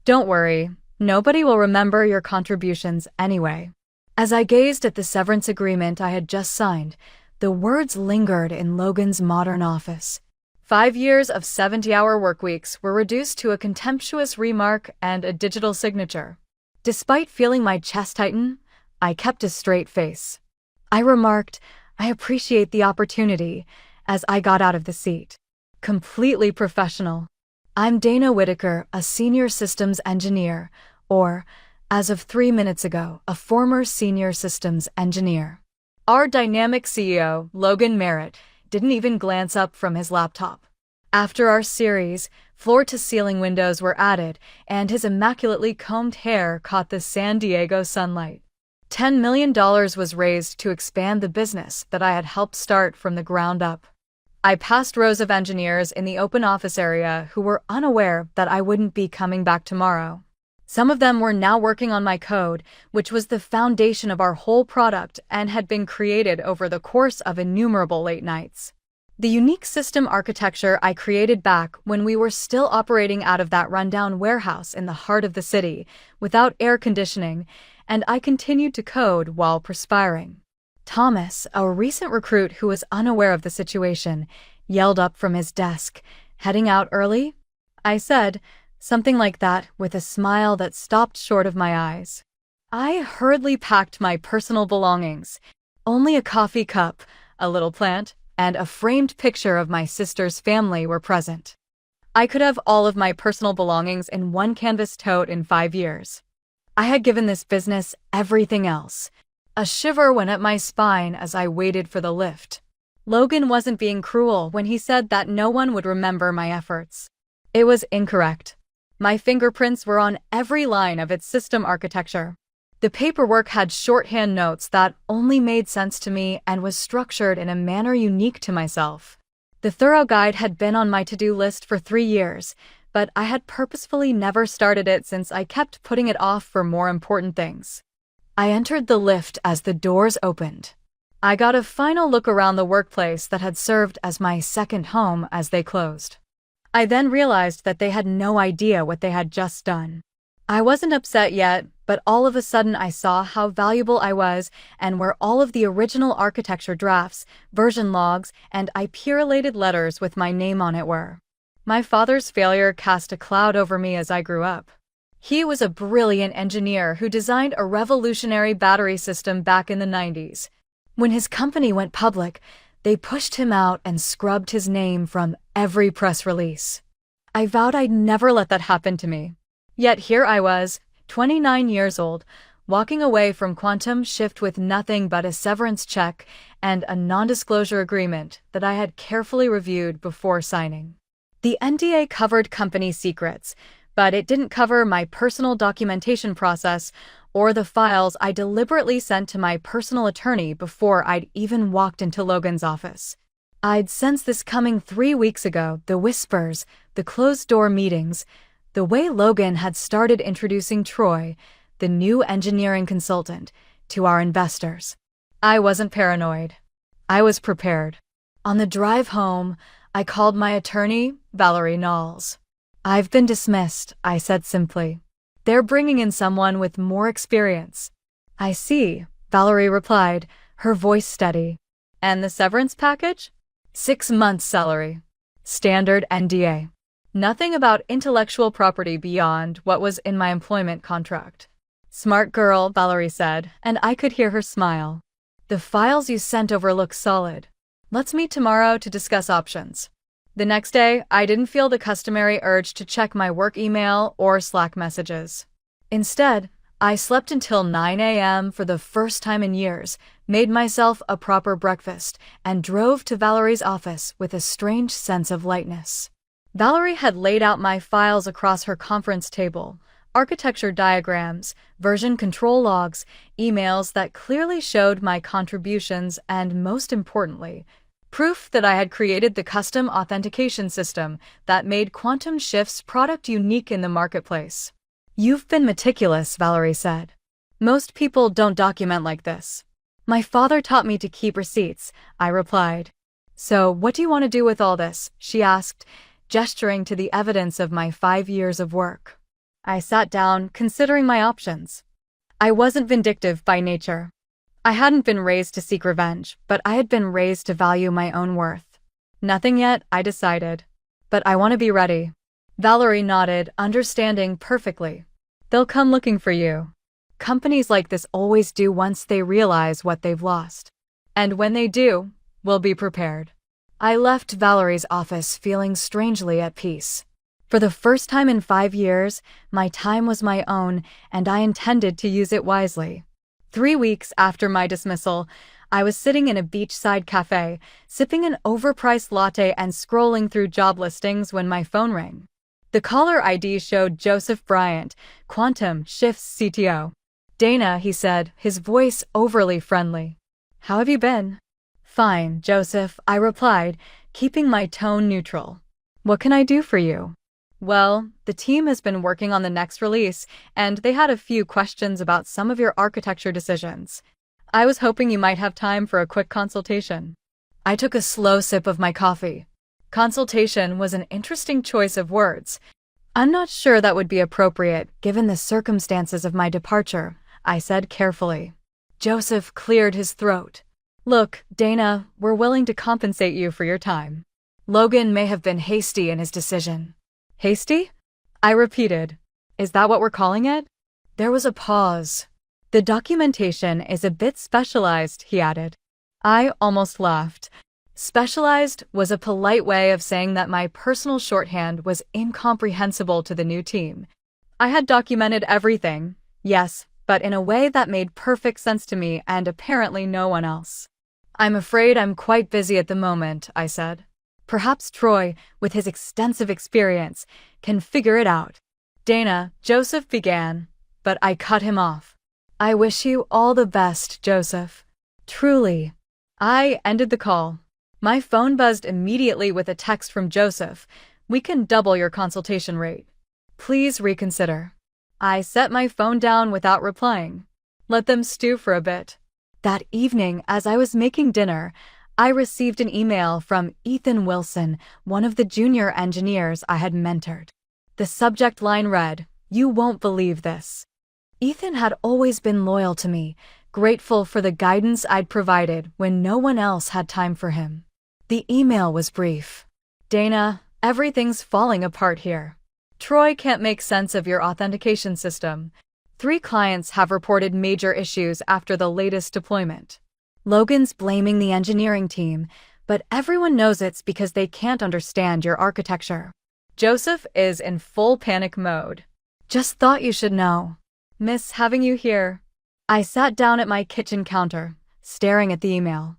Don't worry, nobody will remember your contributions anyway. As I gazed at the severance agreement I had just signed, the words lingered in Logan's modern office. 5 years of 70-hour workweeks were reduced to a contemptuous remark and a digital signature. Despite feeling my chest tighten, I kept a straight face. I remarked, "I appreciate the opportunity," as I got out of the seat. Completely professional. I'm Dana Whitaker, a senior systems engineer, or, as of 3 minutes ago, a former senior systems engineer. Our dynamic CEO, Logan Merritt, didn't even glance up from his laptop. After our series, floor-to-ceiling windows were added, and his immaculately combed hair caught the San Diego sunlight. $10 million was raised to expand the business that I had helped start from the ground up. I passed rows of engineers in the open office area who were unaware that I wouldn't be coming back tomorrow. Some of them were now working on my code, which was the foundation of our whole product and had been created over the course of innumerable late nights. The unique system architecture I created back when we were still operating out of that rundown warehouse in the heart of the city, without air conditioning, and I continued to code while perspiring. Thomas, a recent recruit who was unaware of the situation, yelled up from his desk, "Heading out early?" I said, something like that, with a smile that stopped short of my eyes. I hurriedly packed my personal belongings. Only a coffee cup, a little plant, and a framed picture of my sister's family were present. I could have all of my personal belongings in one canvas tote in 5 years. I had given this business everything else. A shiver went up my spine as I waited for the lift. Logan wasn't being cruel when he said that no one would remember my efforts. It was incorrect. My fingerprints were on every line of its system architecture. The paperwork had shorthand notes that only made sense to me and was structured in a manner unique to myself. The thorough guide had been on my to-do list for 3 years, but I had purposefully never started it since I kept putting it off for more important things. I entered the lift as the doors opened. I got a final look around the workplace that had served as my second home as they closed. I then realized that they had no idea what they had just done. I wasn't upset yet, but all of a sudden I saw how valuable I was and where all of the original architecture drafts, version logs, and IP-related letters with my name on it were. My father's failure cast a cloud over me as I grew up. He was a brilliant engineer who designed a revolutionary battery system back in the 90s. When his company went public, they pushed him out and scrubbed his name from every press release. I vowed I'd never let that happen to me. Yet here I was, 29 years old, walking away from Quantum Shift with nothing but a severance check and a non-disclosure agreement that I had carefully reviewed before signing. The NDA covered company secrets, but it didn't cover my personal documentation process or the files I deliberately sent to my personal attorney before I'd even walked into Logan's office. I'd sensed this coming 3 weeks ago, the whispers, the closed-door meetings, the way Logan had started introducing Troy, the new engineering consultant, to our investors. I wasn't paranoid. I was prepared. On the drive home, I called my attorney, Valerie Knowles. "I've been dismissed," I said simply. "They're bringing in someone with more experience." "I see," Valerie replied, her voice steady. "And the severance package?" 6 months' salary. Standard NDA. Nothing about intellectual property beyond what was in my employment contract. "Smart girl," Valerie said, and I could hear her smile. "The files you sent over look solid. Let's meet tomorrow to discuss options." The next day, I didn't feel the customary urge to check my work email or Slack messages. Instead, I slept until 9 a.m. for the first time in years, made myself a proper breakfast, and drove to Valerie's office with a strange sense of lightness. Valerie had laid out my files across her conference table, architecture diagrams, version control logs, emails that clearly showed my contributions, and most importantly, proof that I had created the custom authentication system that made Quantum Shift's product unique in the marketplace. "You've been meticulous," Valerie said. "Most people don't document like this." "My father taught me to keep receipts," I replied. "So what do you want to do with all this?" she asked, gesturing to the evidence of my 5 years of work. I sat down, considering my options. I wasn't vindictive by nature. I hadn't been raised to seek revenge, but I had been raised to value my own worth. Nothing yet, I decided. But I want to be ready. Valerie nodded, understanding perfectly. They'll come looking for you. Companies like this always do once they realize what they've lost. And when they do, we'll be prepared. I left Valerie's office feeling strangely at peace. For the first time in 5 years, my time was my own, and I intended to use it wisely. 3 weeks after my dismissal, I was sitting in a beachside cafe, sipping an overpriced latte and scrolling through job listings when my phone rang. The caller ID showed Joseph Bryant, Quantum Shift's CTO. "Dana," he said, his voice overly friendly. "How have you been?" "Fine, Joseph," I replied, keeping my tone neutral. "What can I do for you?" "Well, the team has been working on the next release, and they had a few questions about some of your architecture decisions. I was hoping you might have time for a quick consultation." I took a slow sip of my coffee. Consultation was an interesting choice of words. "I'm not sure that would be appropriate, given the circumstances of my departure," I said carefully. Joseph cleared his throat. "Look, Dana, we're willing to compensate you for your time. Logan may have been hasty in his decision." "Hasty?" I repeated. "Is that what we're calling it?" There was a pause. "The documentation is a bit specialized," he added. I almost laughed. Specialized was a polite way of saying that my personal shorthand was incomprehensible to the new team. I had documented everything, yes, but in a way that made perfect sense to me and apparently no one else. "I'm afraid I'm quite busy at the moment," I said. "Perhaps Troy, with his extensive experience, can figure it out." "Dana," Joseph began, but I cut him off. "I wish you all the best, Joseph. Truly." I ended the call. My phone buzzed immediately with a text from Joseph. "We can double your consultation rate. Please reconsider." I set my phone down without replying. Let them stew for a bit. That evening, as I was making dinner, I received an email from Ethan Wilson, one of the junior engineers I had mentored. The subject line read, "You won't believe this." Ethan had always been loyal to me, grateful for the guidance I'd provided when no one else had time for him. The email was brief. "Dana, everything's falling apart here. Troy can't make sense of your authentication system. 3 clients have reported major issues after the latest deployment. Logan's blaming the engineering team, but everyone knows it's because they can't understand your architecture. Joseph is in full panic mode. Just thought you should know. Miss having you here." I sat down at my kitchen counter, staring at the email.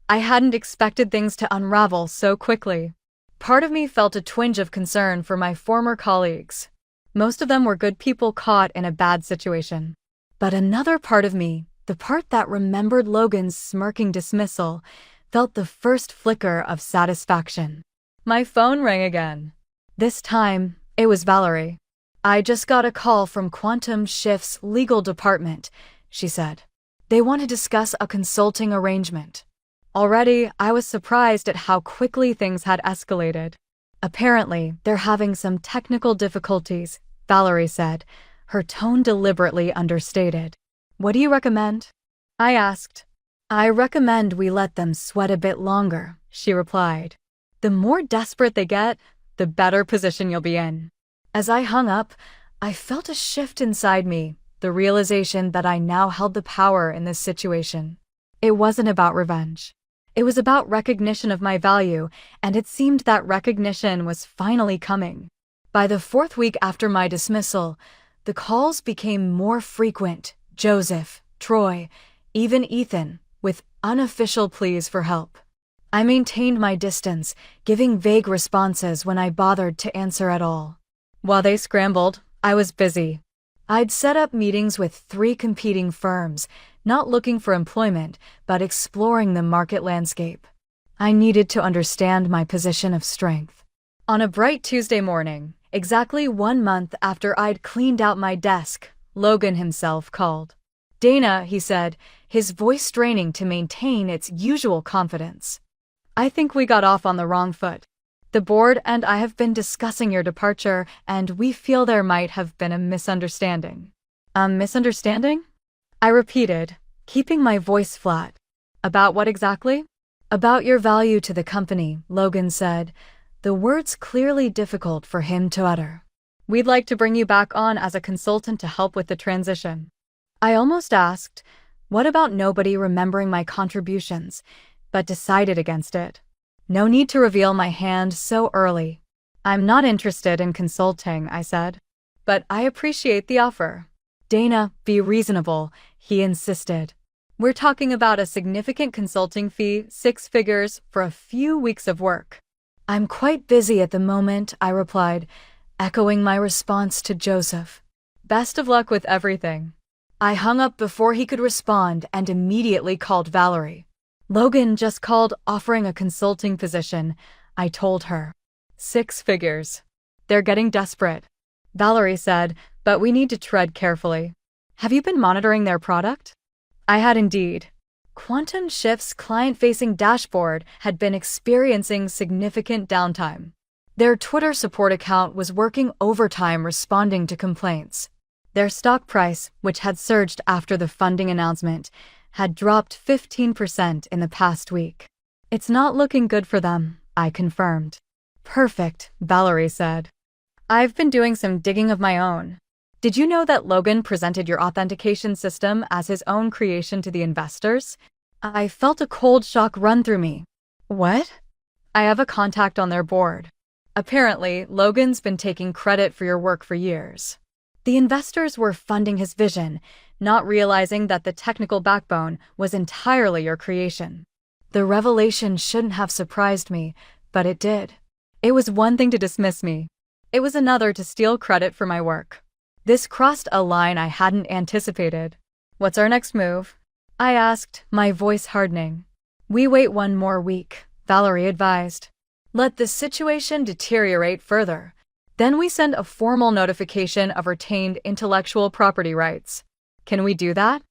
I hadn't expected things to unravel so quickly. Part of me felt a twinge of concern for my former colleagues. Most of them were good people caught in a bad situation. But another part of me, the part that remembered Logan's smirking dismissal, felt the first flicker of satisfaction. My phone rang again. This time, it was Valerie. "I just got a call from Quantum Shift's legal department," she said. "They want to discuss a consulting arrangement." Already, I was surprised at how quickly things had escalated. "Apparently, they're having some technical difficulties," Valerie said, her tone deliberately understated. "What do you recommend?" I asked. "I recommend we let them sweat a bit longer," she replied. "The more desperate they get, the better position you'll be in." As I hung up, I felt a shift inside me, the realization that I now held the power in this situation. It wasn't about revenge. It was about recognition of my value, and it seemed that recognition was finally coming. By the 4th week after my dismissal, the calls became more frequent. Joseph, Troy, even Ethan, with unofficial pleas for help. I maintained my distance, giving vague responses when I bothered to answer at all. While they scrambled, I was busy. I'd set up meetings with 3 competing firms, not looking for employment, but exploring the market landscape. I needed to understand my position of strength. On a bright Tuesday morning, exactly 1 month after I'd cleaned out my desk, Logan himself called. "Dana," he said, his voice straining to maintain its usual confidence. "I think we got off on the wrong foot. The board and I have been discussing your departure, and we feel there might have been a misunderstanding. A misunderstanding? I repeated, keeping my voice flat. About what exactly? About your value to the company, Logan said, the words clearly difficult for him to utter. We'd like to bring you back on as a consultant to help with the transition. I almost asked, what about nobody remembering my contributions, but decided against it. No need to reveal my hand so early. I'm not interested in consulting, I said. But I appreciate the offer. Dana, be reasonable, he insisted. We're talking about a significant consulting fee, 6 figures, for a few weeks of work. I'm quite busy at the moment, I replied, echoing my response to Joseph. Best of luck with everything. I hung up before he could respond and immediately called Valerie. Logan just called offering a consulting position, I told her. 6 figures. They're getting desperate. Valerie said, but we need to tread carefully. Have you been monitoring their product? I had indeed. Quantum Shift's client-facing dashboard had been experiencing significant downtime. Their Twitter support account was working overtime responding to complaints. Their stock price, which had surged after the funding announcement, had dropped 15% in the past week. It's not looking good for them, I confirmed. Perfect, Valerie said. I've been doing some digging of my own. Did you know that Logan presented your authentication system as his own creation to the investors? I felt a cold shock run through me. What? I have a contact on their board. Apparently, Logan's been taking credit for your work for years. The investors were funding his vision, not realizing that the technical backbone was entirely your creation. The revelation shouldn't have surprised me, but it did. It was one thing to dismiss me. It was another to steal credit for my work. This crossed a line I hadn't anticipated. What's our next move? I asked, my voice hardening. We wait 1 more week, Valerie advised. Let the situation deteriorate further. Then we send a formal notification of retained intellectual property rights. Can we do that?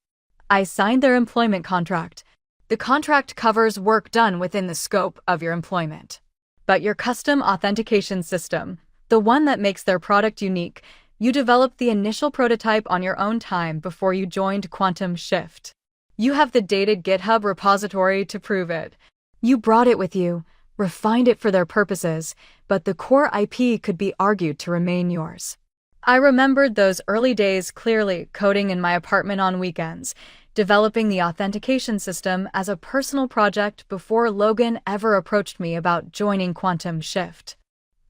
I signed their employment contract. The contract covers work done within the scope of your employment. But your custom authentication system, the one that makes their product unique, you developed the initial prototype on your own time before you joined Quantum Shift. You have the dated GitHub repository to prove it. You brought it with you, refined it for their purposes, but the core IP could be argued to remain yours. I remembered those early days clearly, coding in my apartment on weekends, developing the authentication system as a personal project before Logan ever approached me about joining Quantum Shift.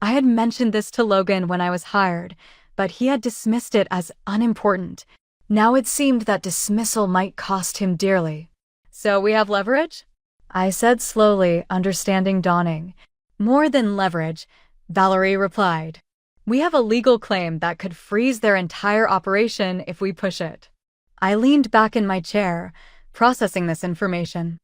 I had mentioned this to Logan when I was hired, but he had dismissed it as unimportant. Now it seemed that dismissal might cost him dearly. So we have leverage? I said slowly, understanding dawning. More than leverage, Valerie replied. We have a legal claim that could freeze their entire operation if we push it. I leaned back in my chair, processing this information.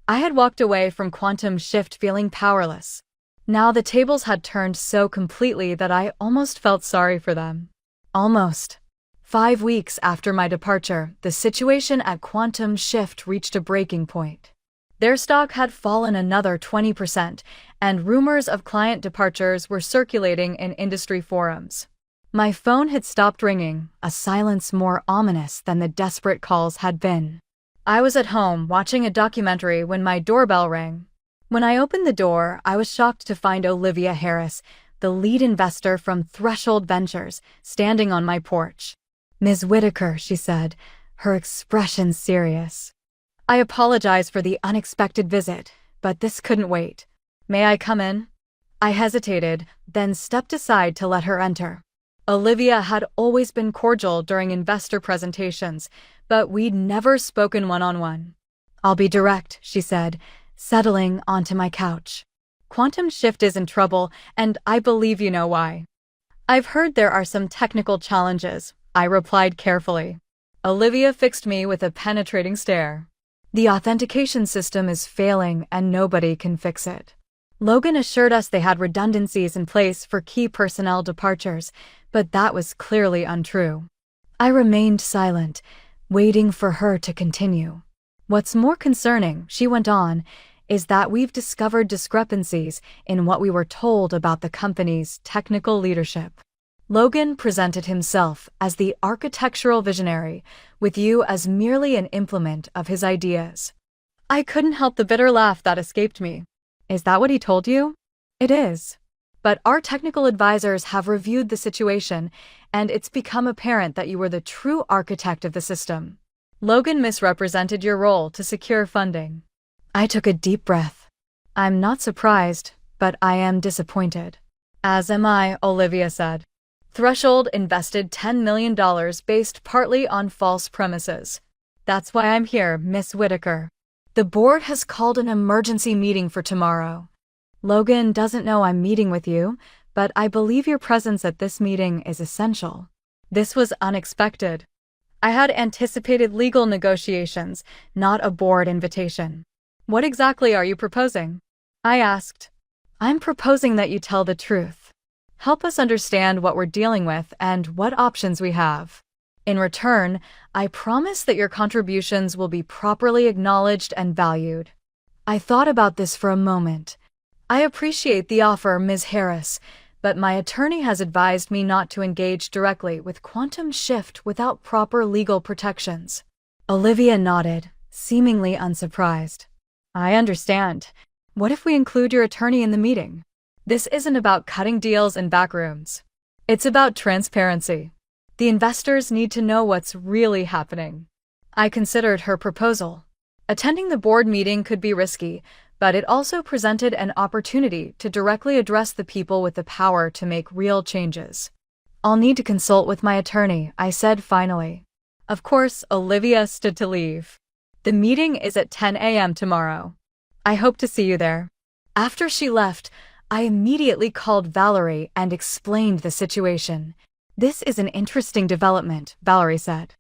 I had walked away from Quantum Shift feeling powerless. Now the tables had turned so completely that I almost felt sorry for them. Almost. 5 weeks after my departure, the situation at Quantum Shift reached a breaking point. Their stock had fallen another 20%, and rumors of client departures were circulating in industry forums. My phone had stopped ringing, a silence more ominous than the desperate calls had been. I was at home watching a documentary when my doorbell rang. When I opened the door, I was shocked to find Olivia Harris, the lead investor from Threshold Ventures, standing on my porch. Ms. Whitaker, she said, her expression serious. I apologize for the unexpected visit, but this couldn't wait. May I come in? I hesitated, then stepped aside to let her enter. Olivia had always been cordial during investor presentations, but we'd never spoken one-on-one. I'll be direct, she said, settling onto my couch. Quantum Shift is in trouble, and I believe you know why. I've heard there are some technical challenges, I replied carefully. Olivia fixed me with a penetrating stare. The authentication system is failing and nobody can fix it. Logan assured us they had redundancies in place for key personnel departures, but that was clearly untrue. I remained silent, waiting for her to continue. What's more concerning, she went on, is that we've discovered discrepancies in what we were told about the company's technical leadership. Logan presented himself as the architectural visionary, with you as merely an implement of his ideas. I couldn't help the bitter laugh that escaped me. Is that what he told you? It is. But our technical advisors have reviewed the situation, and it's become apparent that you were the true architect of the system. Logan misrepresented your role to secure funding. I took a deep breath. I'm not surprised, but I am disappointed. As am I, Olivia said. Threshold invested $10 million based partly on false premises. That's why I'm here, Miss Whitaker. The board has called an emergency meeting for tomorrow. Logan doesn't know I'm meeting with you, but I believe your presence at this meeting is essential. This was unexpected. I had anticipated legal negotiations, not a board invitation. What exactly are you proposing? I asked. I'm proposing that you tell the truth. Help us understand what we're dealing with and what options we have. In return, I promise that your contributions will be properly acknowledged and valued. I thought about this for a moment. I appreciate the offer, Ms. Harris, but my attorney has advised me not to engage directly with Quantum Shift without proper legal protections. Olivia nodded, seemingly unsurprised. I understand. What if we include your attorney in the meeting? This isn't about cutting deals in back rooms. It's about transparency. The investors need to know what's really happening. I considered her proposal. Attending the board meeting could be risky, but it also presented an opportunity to directly address the people with the power to make real changes. I'll need to consult with my attorney, I said finally. Of course, Olivia stood to leave. The meeting is at 10 a.m. tomorrow. I hope to see you there. After she left, I immediately called Valerie and explained the situation. This is an interesting development, Valerie said.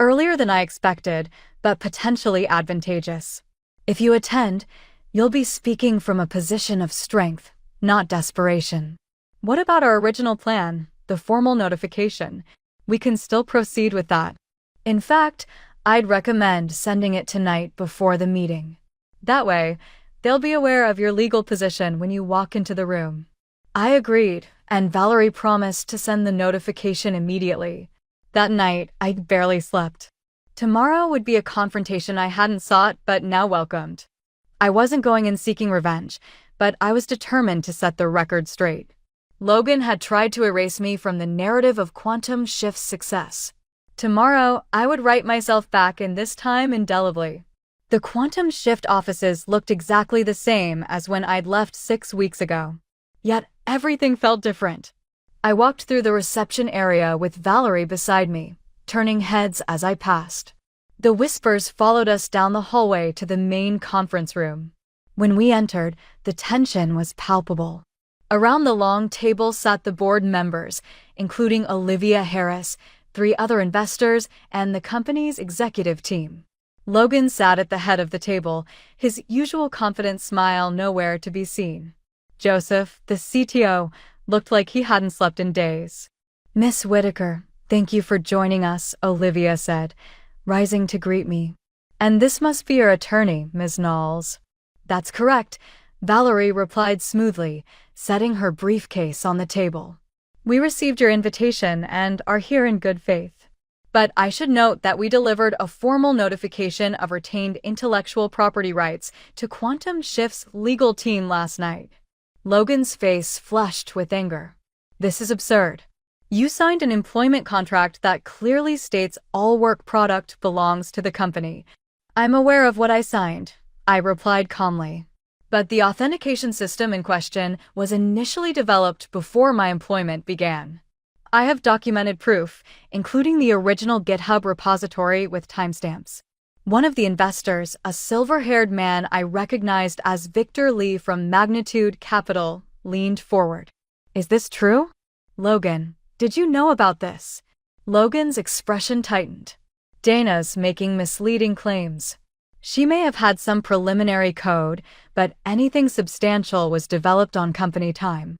Earlier than I expected, but potentially advantageous. If you attend, you'll be speaking from a position of strength, not desperation. What about our original plan, the formal notification? We can still proceed with that. In fact, I'd recommend sending it tonight before the meeting. That way, they'll be aware of your legal position when you walk into the room. I agreed, and Valerie promised to send the notification immediately. That night, I barely slept. Tomorrow would be a confrontation I hadn't sought but now welcomed. I wasn't going in seeking revenge, but I was determined to set the record straight. Logan had tried to erase me from the narrative of Quantum Shift's success. Tomorrow, I would write myself back in this time indelibly. The Quantum Shift offices looked exactly the same as when I'd left 6 weeks ago. Yet everything felt different. I walked through the reception area with Valerie beside me, turning heads as I passed. The whispers followed us down the hallway to the main conference room. When we entered, the tension was palpable. Around the long table sat the board members, including Olivia Harris, 3 other investors, and the company's executive team. Logan sat at the head of the table, his usual confident smile nowhere to be seen. Joseph, the CTO, looked like he hadn't slept in days. Miss Whitaker, thank you for joining us, Olivia said, rising to greet me. And this must be your attorney, Ms. Knowles. That's correct, Valerie replied smoothly, setting her briefcase on the table. We received your invitation and are here in good faith. But I should note that we delivered a formal notification of retained intellectual property rights to Quantum Shift's legal team last night. Logan's face flushed with anger. This is absurd. You signed an employment contract that clearly states all work product belongs to the company. I'm aware of what I signed, I replied calmly. But the authentication system in question was initially developed before my employment began. I have documented proof, including the original GitHub repository with timestamps. One of the investors, a silver-haired man I recognized as Victor Lee from Magnitude Capital, leaned forward. Is this true? Logan, did you know about this? Logan's expression tightened. Dana's making misleading claims. She may have had some preliminary code, but anything substantial was developed on company time.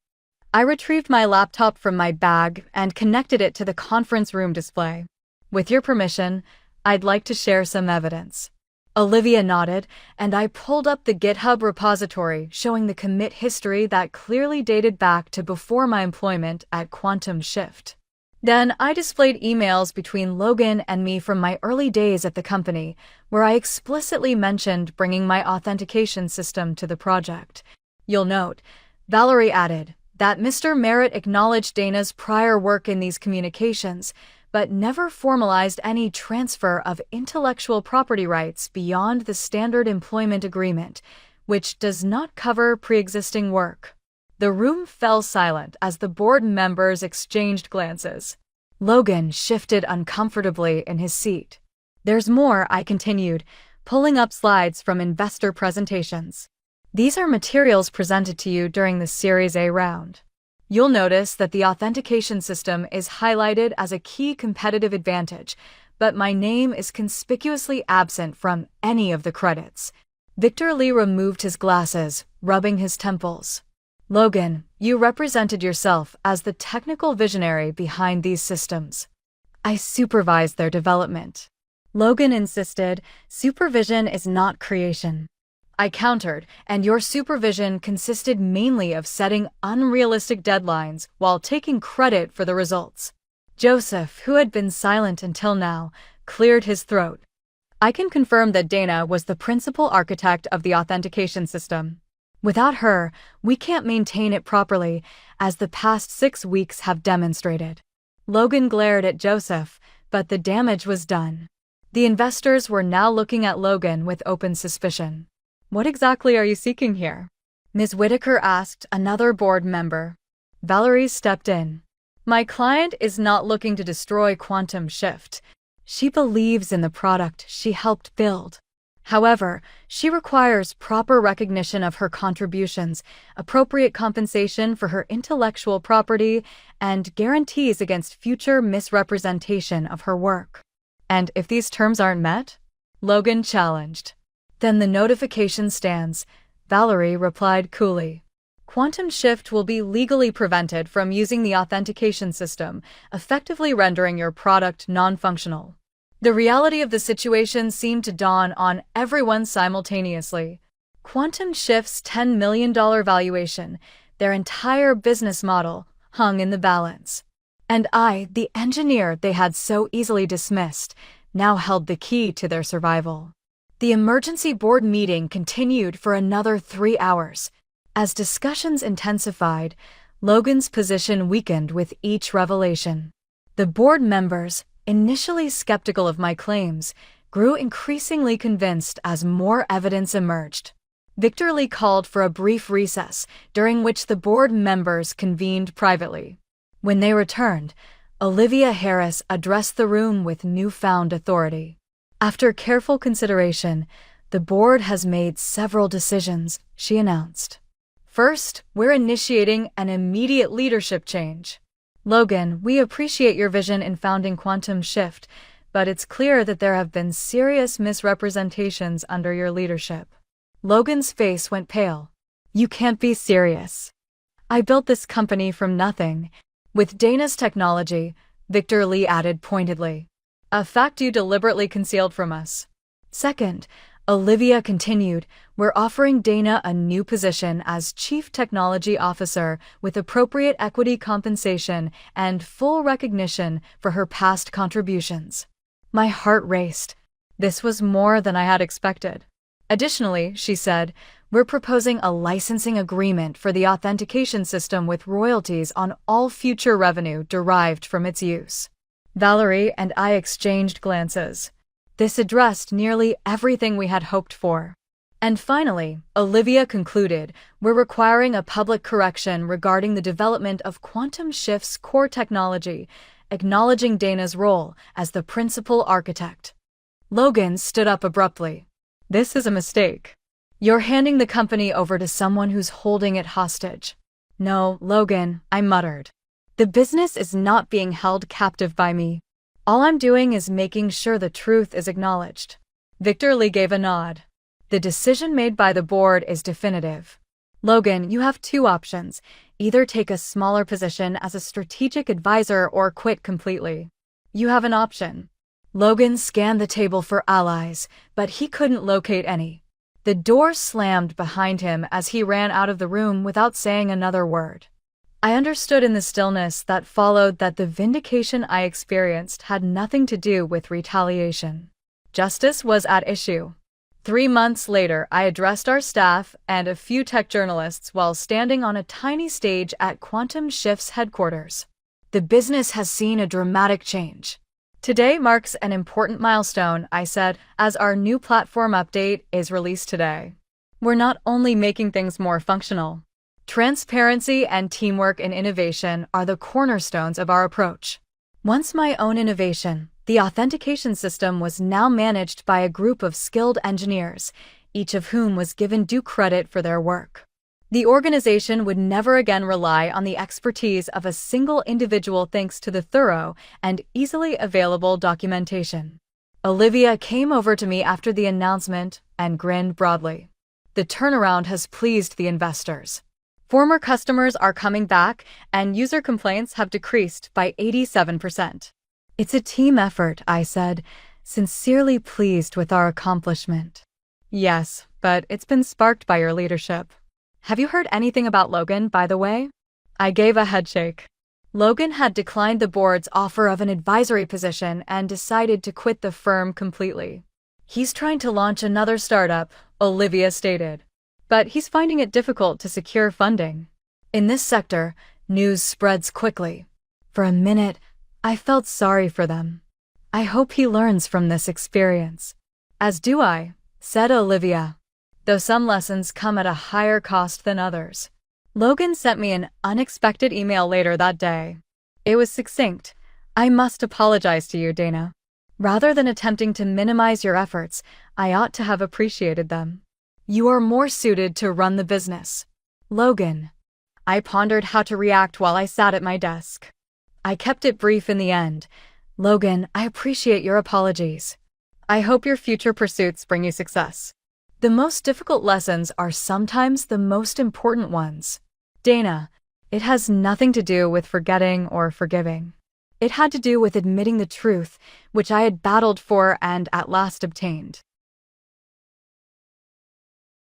I retrieved my laptop from my bag and connected it to the conference room display. With your permission, I'd like to share some evidence. Olivia nodded, and I pulled up the GitHub repository showing the commit history that clearly dated back to before my employment at Quantum Shift. Then I displayed emails between Logan and me from my early days at the company, where I explicitly mentioned bringing my authentication system to the project. You'll note, Valerie added, that Mr. Merritt acknowledged Dana's prior work in these communications, but never formalized any transfer of intellectual property rights beyond the standard employment agreement, which does not cover pre-existing work. The room fell silent as the board members exchanged glances. Logan shifted uncomfortably in his seat. There's more, I continued, pulling up slides from investor presentations. These are materials presented to you during the Series A round. You'll notice that the authentication system is highlighted as a key competitive advantage, but my name is conspicuously absent from any of the credits. Victor Lee removed his glasses, rubbing his temples. Logan, you represented yourself as the technical visionary behind these systems. I supervised their development. Logan insisted, supervision is not creation. I countered, and your supervision consisted mainly of setting unrealistic deadlines while taking credit for the results. Joseph, who had been silent until now, cleared his throat. I can confirm that Dana was the principal architect of the authentication system. Without her, we can't maintain it properly, as the past 6 weeks have demonstrated. Logan glared at Joseph, but the damage was done. The investors were now looking at Logan with open suspicion. What exactly are you seeking here? Ms. Whitaker asked another board member. Valerie stepped in. My client is not looking to destroy Quantum Shift. She believes in the product she helped build. However, she requires proper recognition of her contributions, appropriate compensation for her intellectual property, and guarantees against future misrepresentation of her work. And if these terms aren't met? Logan challenged. Then the notification stands, Valerie replied coolly. Quantum Shift will be legally prevented from using the authentication system, effectively rendering your product non-functional. The reality of the situation seemed to dawn on everyone simultaneously. Quantum Shift's $10 million valuation, their entire business model, hung in the balance. And I, the engineer they had so easily dismissed, now held the key to their survival. The emergency board meeting continued for another 3 hours. As discussions intensified, Logan's position weakened with each revelation. The board members, initially skeptical of my claims, grew increasingly convinced as more evidence emerged. Victor Lee called for a brief recess, during which the board members convened privately. When they returned, Olivia Harris addressed the room with newfound authority. After careful consideration, the board has made several decisions, she announced. First, we're initiating an immediate leadership change. Logan, we appreciate your vision in founding Quantum Shift, but it's clear that there have been serious misrepresentations under your leadership. Logan's face went pale. You can't be serious. I built this company from nothing. With Dana's technology, Victor Lee added pointedly. A fact you deliberately concealed from us. Second, Olivia continued, we're offering Dana a new position as Chief Technology Officer with appropriate equity compensation and full recognition for her past contributions. My heart raced. This was more than I had expected. Additionally, she said, we're proposing a licensing agreement for the authentication system with royalties on all future revenue derived from its use. Valerie and I exchanged glances. This addressed nearly everything we had hoped for. And finally, Olivia concluded, we're requiring a public correction regarding the development of Quantum Shift's core technology, acknowledging Dana's role as the principal architect. Logan stood up abruptly. This is a mistake. You're handing the company over to someone who's holding it hostage. No, Logan, I muttered. The business is not being held captive by me. All I'm doing is making sure the truth is acknowledged. Victor Lee gave a nod. The decision made by the board is definitive. Logan, you have 2 options. Either take a smaller position as a strategic advisor or quit completely. You have an option. Logan scanned the table for allies, but he couldn't locate any. The door slammed behind him as he ran out of the room without saying another word. I understood in the stillness that followed that the vindication I experienced had nothing to do with retaliation. Justice was at issue. 3 months later, I addressed our staff and a few tech journalists while standing on a tiny stage at Quantum Shift's headquarters. The business has seen a dramatic change. Today marks an important milestone, I said, as our new platform update is released today. We're not only making things more functional. Transparency and teamwork in innovation are the cornerstones of our approach. Once my own innovation, the authentication system was now managed by a group of skilled engineers, each of whom was given due credit for their work. The organization would never again rely on the expertise of a single individual thanks to the thorough and easily available documentation. Olivia came over to me after the announcement and grinned broadly. The turnaround has pleased the investors. Former customers are coming back, and user complaints have decreased by 87%. It's a team effort, I said, sincerely pleased with our accomplishment. Yes, but it's been sparked by your leadership. Have you heard anything about Logan, by the way? I gave a headshake. Logan had declined the board's offer of an advisory position and decided to quit the firm completely. He's trying to launch another startup, Olivia stated. But he's finding it difficult to secure funding. In this sector, news spreads quickly. For a minute, I felt sorry for them. I hope he learns from this experience. As do I, said Olivia. Though some lessons come at a higher cost than others. Logan sent me an unexpected email later that day. It was succinct. I must apologize to you, Dana. Rather than attempting to minimize your efforts, I ought to have appreciated them. You are more suited to run the business. Logan. I pondered how to react while I sat at my desk. I kept it brief in the end. Logan, I appreciate your apologies. I hope your future pursuits bring you success. The most difficult lessons are sometimes the most important ones. Dana, it has nothing to do with forgetting or forgiving. It had to do with admitting the truth, which I had battled for and at last obtained.